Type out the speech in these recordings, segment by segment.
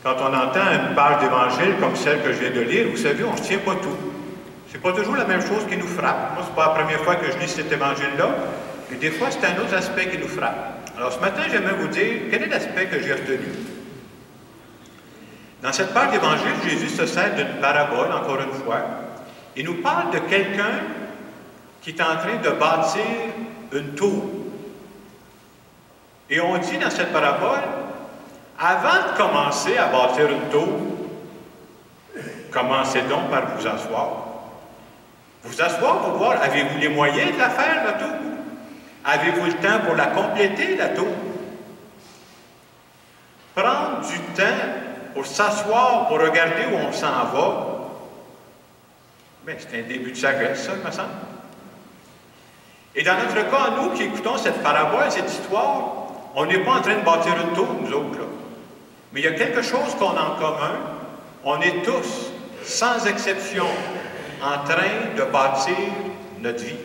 Quand on entend une page d'évangile comme celle que je viens de lire, vous savez, on ne retient pas tout. C'est pas toujours la même chose qui nous frappe. Moi, c'est pas la première fois que je lis cet évangile-là, mais des fois, c'est un autre aspect qui nous frappe. Alors, ce matin, j'aimerais vous dire, quel est l'aspect que j'ai retenu? Dans cette page d'évangile, Jésus se sert d'une parabole, encore une fois. Il nous parle de quelqu'un qui est en train de bâtir une tour. Et on dit dans cette parabole, avant de commencer à bâtir une tour, commencez donc par vous asseoir. Vous asseoir pour voir, avez-vous les moyens de la faire, la tour? Avez-vous le temps pour la compléter, la tour? Prendre du temps pour s'asseoir, pour regarder où on s'en va, bien, c'est un début de sagesse, ça, il me semble. Et dans notre cas, nous qui écoutons cette parabole, cette histoire, on n'est pas en train de bâtir une tour, nous autres, là. Mais il y a quelque chose qu'on a en commun. On est tous, sans exception, en train de bâtir notre vie.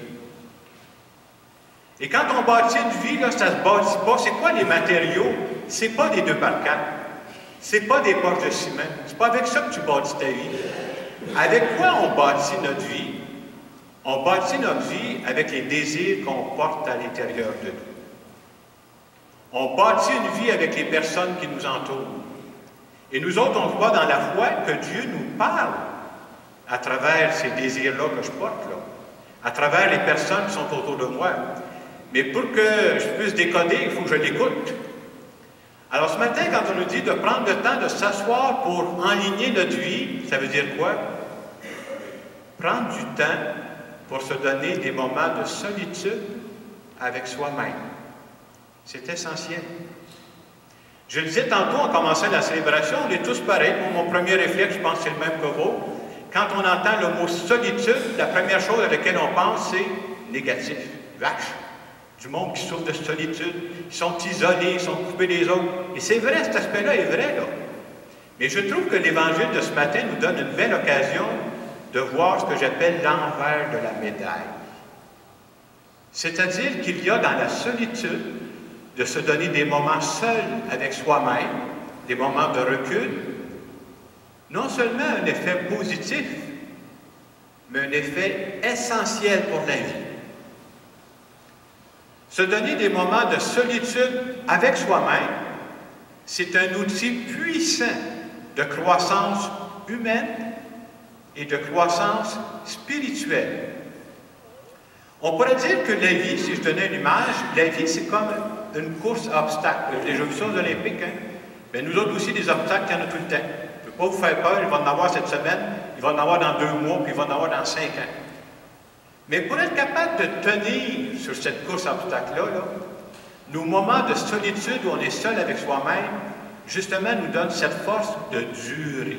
Et quand on bâtit une vie, là, ça ne se bâtit pas. C'est quoi les matériaux? Ce n'est pas des 2x4. Ce n'est pas des poches de ciment. Ce n'est pas avec ça que tu bâtis ta vie. Avec quoi on bâtit notre vie? On bâtit notre vie avec les désirs qu'on porte à l'intérieur de nous. On bâtit une vie avec les personnes qui nous entourent. Et nous autres, on croit dans la foi que Dieu nous parle à travers ces désirs-là que je porte, là, à travers les personnes qui sont autour de moi. Mais pour que je puisse décoder, il faut que je l'écoute. Alors ce matin, quand on nous dit de prendre le temps de s'asseoir pour enligner notre vie, ça veut dire quoi? Prendre du temps pour se donner des moments de solitude avec soi-même. C'est essentiel. Je le disais tantôt en commençant la célébration, on est tous pareils. Mon premier réflexe, je pense que c'est le même que vous. Quand on entend le mot solitude, la première chose à laquelle on pense, c'est négatif. Vache! Du monde qui souffre de solitude, ils sont isolés, ils sont coupés des autres. Et c'est vrai, cet aspect-là est vrai, là. Mais je trouve que l'Évangile de ce matin nous donne une belle occasion de voir ce que j'appelle l'envers de la médaille. C'est-à-dire qu'il y a dans la solitude de se donner des moments seuls avec soi-même, des moments de recul, non seulement un effet positif, mais un effet essentiel pour la vie. Se donner des moments de solitude avec soi-même, c'est un outil puissant de croissance humaine et de croissance spirituelle. On pourrait dire que la vie, si je donnais une image, la vie c'est comme une course à obstacles. Vous avez déjà vu ça aux Olympiques, hein? Bien, nous autres aussi, des obstacles, il y en a tout le temps. Je ne peux pas vous faire peur, il va en avoir cette semaine, il va en avoir dans 2 mois, puis il va en avoir dans 5 ans. Mais pour être capable de tenir sur cette course à obstacles-là, nos moments de solitude où on est seul avec soi-même, justement, nous donnent cette force de durer.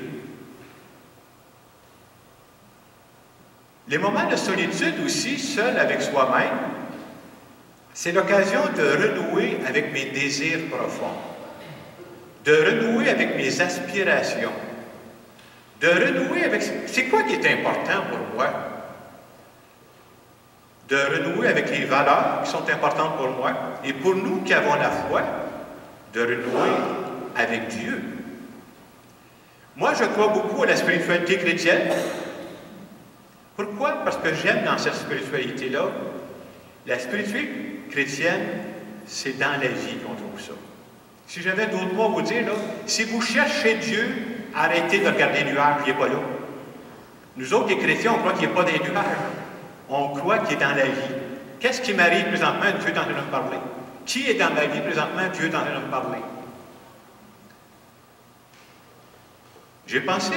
Les moments de solitude aussi, seul avec soi-même, c'est l'occasion de renouer avec mes désirs profonds, de renouer avec mes aspirations, de renouer avec... C'est quoi qui est important pour moi? De renouer avec les valeurs qui sont importantes pour moi, et pour nous qui avons la foi, de renouer avec Dieu. Moi, je crois beaucoup à la spiritualité chrétienne. Pourquoi? Parce que j'aime dans cette spiritualité-là. La spiritualité chrétienne, c'est dans la vie qu'on trouve ça. Si j'avais d'autres mots à vous dire, là, si vous cherchez Dieu, arrêtez de regarder les nuages, il n'est pas là. Nous autres, les chrétiens, on croit qu'il n'est pas dans les nuages. On croit qu'il est dans la vie. Qu'est-ce qui m'arrive présentement? Dieu est en train de me parler. Qui est dans ma vie présentement? Dieu est en train de me parler. J'ai pensé,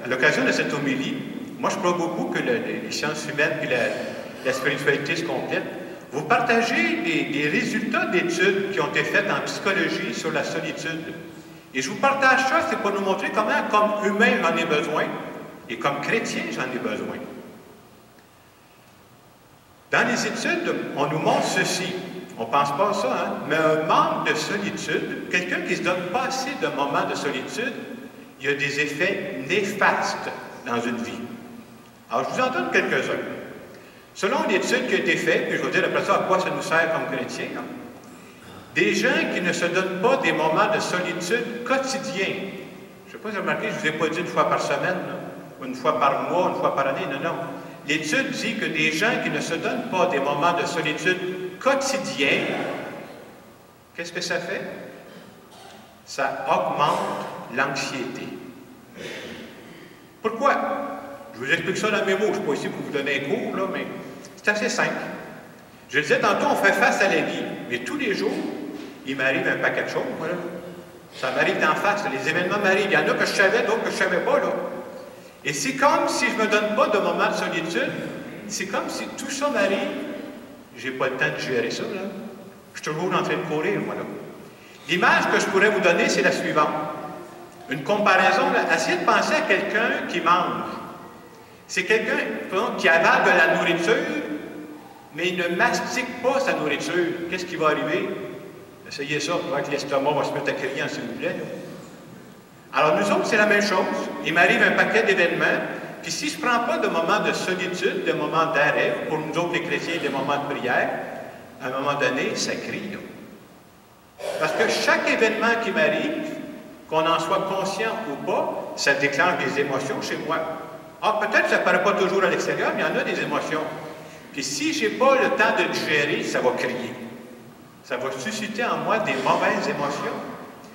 à l'occasion de cette homélie, moi je crois beaucoup que les sciences humaines et la spiritualité se complètent. Vous partagez des résultats d'études qui ont été faites en psychologie sur la solitude. Et je vous partage ça, c'est pour nous montrer comment, comme humain, j'en ai besoin, et comme chrétien, j'en ai besoin. Dans les études, on nous montre ceci. On ne pense pas à ça, hein? Mais un manque de solitude, quelqu'un qui ne se donne pas assez de moments de solitude, il y a des effets néfastes dans une vie. Alors, je vous en donne quelques-uns. Selon une étude qui a été faite, puis je vais vous dire après ça à quoi ça nous sert comme chrétiens, des gens qui ne se donnent pas des moments de solitude quotidiens Je ne sais pas si vous remarquez, je ne vous ai pas dit une fois par semaine, là, ou une fois par mois, une fois par année, non, non. L'étude dit que des gens qui ne se donnent pas des moments de solitude quotidiens, qu'est-ce que ça fait? Ça augmente l'anxiété. Pourquoi? Je vous explique ça dans mes mots. Je ne suis pas ici pour vous donner un cours, là, mais c'est assez simple. Je le disais tantôt, on fait face à la vie, mais tous les jours, il m'arrive un paquet de choses, moi, là. Ça m'arrive d'en face, les événements m'arrivent. Il y en a que je savais, d'autres que je ne savais pas, là. Et c'est comme si je ne me donne pas de moment de solitude, c'est comme si tout ça m'arrive, je n'ai pas le temps de gérer ça, là. Je suis toujours en train de courir, moi, là. L'image que je pourrais vous donner, c'est la suivante. Une comparaison, là, essayez de penser à quelqu'un qui mange. C'est quelqu'un qui avale de la nourriture, mais il ne mastique pas sa nourriture. Qu'est-ce qui va arriver? Essayez ça, pour voir que l'estomac va se mettre à crier, s'il vous plaît. Là. Alors, nous autres, c'est la même chose. Il m'arrive un paquet d'événements, puis si je ne prends pas de moments de solitude, de moments d'arrêt, pour nous autres, les chrétiens, des moments de prière, à un moment donné, ça crie. Là. Parce que chaque événement qui m'arrive, qu'on en soit conscient ou pas, ça déclenche des émotions chez moi. Ah, peut-être que ça ne paraît pas toujours à l'extérieur, mais il y en a des émotions. Puis si je n'ai pas le temps de le gérer, ça va crier. Ça va susciter en moi des mauvaises émotions.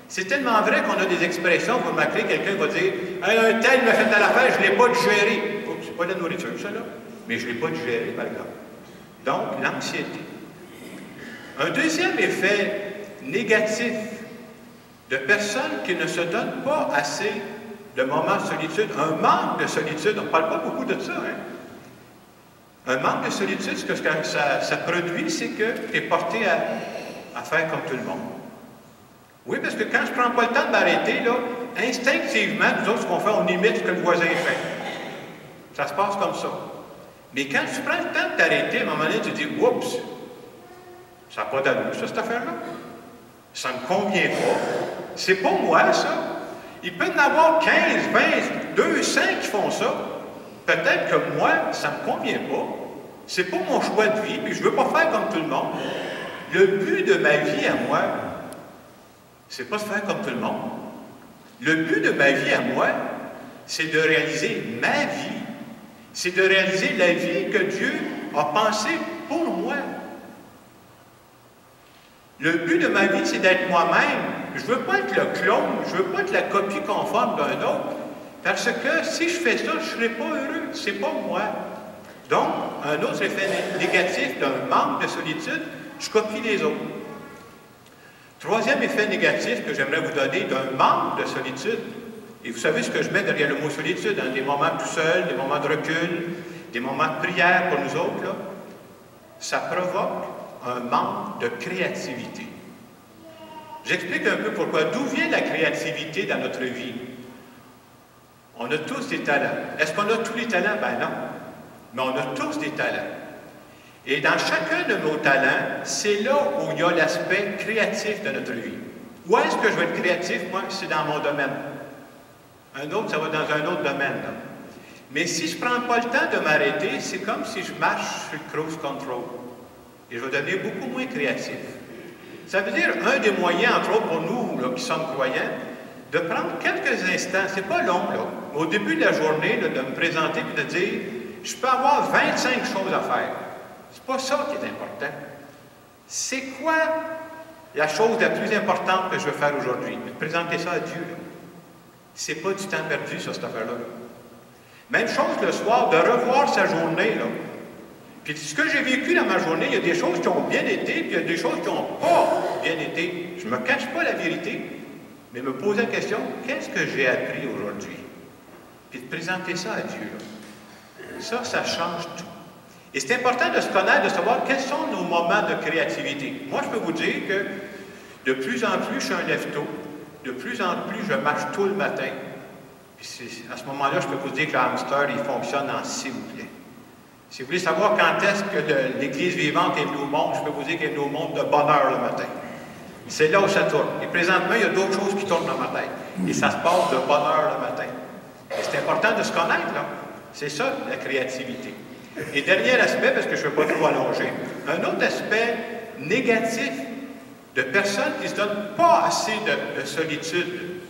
C'est tellement vrai qu'on a des expressions, vous remarquerez, quelqu'un va dire « Hey, un tel m'a fait à l'affaire, je ne l'ai pas digéré. » Oh, c'est pas de la nourriture, ça, là. Mais je ne l'ai pas digéré, par exemple. Donc, l'anxiété. Un deuxième effet négatif de personnes qui ne se donnent pas assez de moments de solitude, un manque de solitude, on ne parle pas beaucoup de ça, hein? Un manque de solitude, ce que ça produit, c'est que tu es porté à faire comme tout le monde. Oui, parce que quand je ne prends pas le temps de m'arrêter, là, instinctivement, nous autres, ce qu'on fait, on imite ce que le voisin fait. Ça se passe comme ça. Mais quand tu prends le temps de t'arrêter, à un moment donné, tu dis, oups, ça n'a pas d'allure, ça, cette affaire-là. Ça ne me convient pas. C'est pas moi, ça. Il peut y en avoir 15, 20, 200 qui font ça. Peut-être que moi, ça ne me convient pas. C'est pas mon choix de vie, puis je ne veux pas faire comme tout le monde. Le but de ma vie à moi, c'est pas de faire comme tout le monde. Le but de ma vie à moi, c'est de réaliser ma vie. C'est de réaliser la vie que Dieu a pensée pour moi. Le but de ma vie, c'est d'être moi-même. Je ne veux pas être le clone, je ne veux pas être la copie conforme d'un autre. Parce que si je fais ça, je ne serai pas heureux. Ce n'est pas moi. Donc, un autre effet négatif d'un manque de solitude, je copie les autres. Troisième effet négatif que j'aimerais vous donner d'un manque de solitude, et vous savez ce que je mets derrière le mot solitude, hein, des moments tout seuls, des moments de recul, des moments de prière pour nous autres, là, ça provoque un manque de créativité. J'explique un peu pourquoi. D'où vient la créativité dans notre vie? On a tous des talents. Est-ce qu'on a tous les talents? Ben non. Mais on a tous des talents. Et dans chacun de nos talents, c'est là où il y a l'aspect créatif de notre vie. Où est-ce que je vais être créatif? Moi, c'est dans mon domaine. Un autre, ça va dans un autre domaine. Là. Mais si je ne prends pas le temps de m'arrêter, c'est comme si je marche sur le cruise control. Et je vais devenir beaucoup moins créatif. Ça veut dire, un des moyens, entre autres pour nous là, qui sommes croyants, de prendre quelques instants, c'est pas long, là, au début de la journée, là, de me présenter et de dire, je peux avoir 25 choses à faire. C'est pas ça qui est important. C'est quoi la chose la plus importante que je veux faire aujourd'hui? Présenter ça à Dieu. C'est pas du temps perdu, ça, cette affaire-là. Même chose le soir, de revoir sa journée, là. Puis ce que j'ai vécu dans ma journée, il y a des choses qui ont bien été, puis il y a des choses qui n'ont pas bien été. Je ne me cache pas la vérité, mais me poser la question, qu'est-ce que j'ai appris aujourd'hui? Puis de présenter ça à Dieu. Là. Ça change tout. Et c'est important de se connaître, de savoir quels sont nos moments de créativité. Moi, je peux vous dire que de plus en plus, je suis un lève-tôt. De plus en plus, je marche tôt le matin. Puis à ce moment-là, je peux vous dire que le hamster, il fonctionne en s'il vous plaît. Si vous voulez savoir quand est-ce que l'Église vivante est venue au monde, je peux vous dire qu'elle est venue au monde de bonne heure le matin. C'est là où ça tourne. Et présentement, il y a d'autres choses qui tournent dans ma tête. Et ça se passe de bonne heure le matin. Et c'est important de se connaître, là. C'est ça, la créativité. Et dernier aspect, parce que je ne veux pas trop allonger, un autre aspect négatif de personnes qui ne se donnent pas assez de solitude.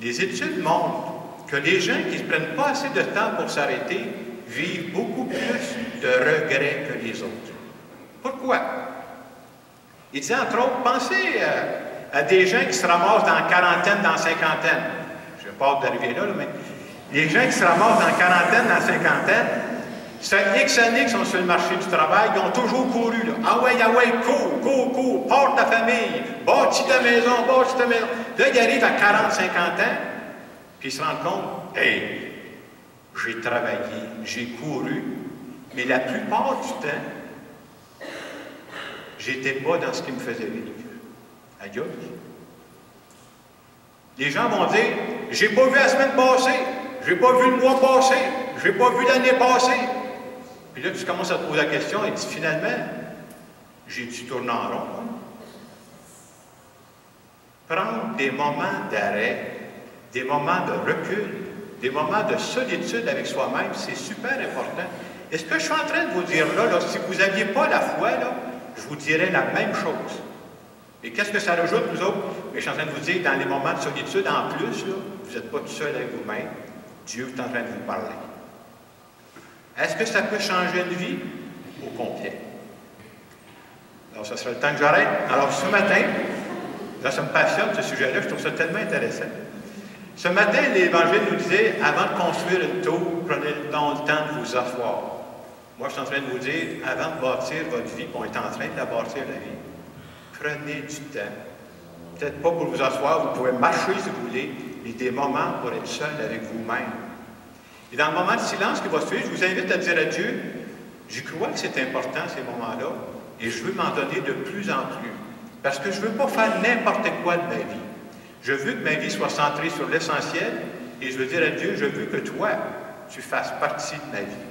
Les études montrent que les gens qui ne prennent pas assez de temps pour s'arrêter vivent beaucoup plus de regrets que les autres. Pourquoi? Il dit, entre autres, pensez à des gens qui se ramassent dans la quarantaine, dans la cinquantaine. Je n'ai pas hâte d'arriver là, mais les gens qui se ramassent dans la quarantaine, dans la cinquantaine, ça fait X années qu'ils sont sur le marché du travail, ils ont toujours couru, là. Ah ouais, cours, porte ta famille, bâtis ta maison. Là, ils arrivent à 40, 50 ans, puis ils se rendent compte, hey, j'ai travaillé, j'ai couru, mais la plupart du temps, j'étais pas dans ce qui me faisait vivre. Adieu. Les gens vont dire, j'ai pas vu la semaine passée, j'ai pas vu le mois passé, j'ai pas vu l'année passée. Puis là, tu commences à te poser la question et tu dis, finalement, j'ai-tu tourné en rond? Prendre des moments d'arrêt, des moments de recul, des moments de solitude avec soi-même, c'est super important. Et ce que je suis en train de vous dire là, si vous n'aviez pas la foi, là, je vous dirais la même chose. Et qu'est-ce que ça rajoute, vous autres? Mais je suis en train de vous dire, dans les moments de solitude, en plus, là, vous n'êtes pas tout seul avec vous-même. Dieu est en train de vous parler. Est-ce que ça peut changer une vie? Au complet. Alors, ça sera le temps que j'arrête. Alors, ce matin, là, ça me passionne, ce sujet-là, je trouve ça tellement intéressant. Ce matin, l'Évangile nous disait, avant de construire une tour, prenez donc le temps de vous asseoir. Moi, je suis en train de vous dire, avant de bâtir votre vie, on est en train de la bâtir, la vie, prenez du temps. Peut-être pas pour vous asseoir, vous pouvez marcher si vous voulez, mais des moments pour être seul avec vous-même. Et dans le moment de silence qui va suivre, je vous invite à dire à Dieu, je crois que c'est important ces moments-là, et je veux m'en donner de plus en plus. Parce que je ne veux pas faire n'importe quoi de ma vie. Je veux que ma vie soit centrée sur l'essentiel, et je veux dire à Dieu, je veux que toi, tu fasses partie de ma vie.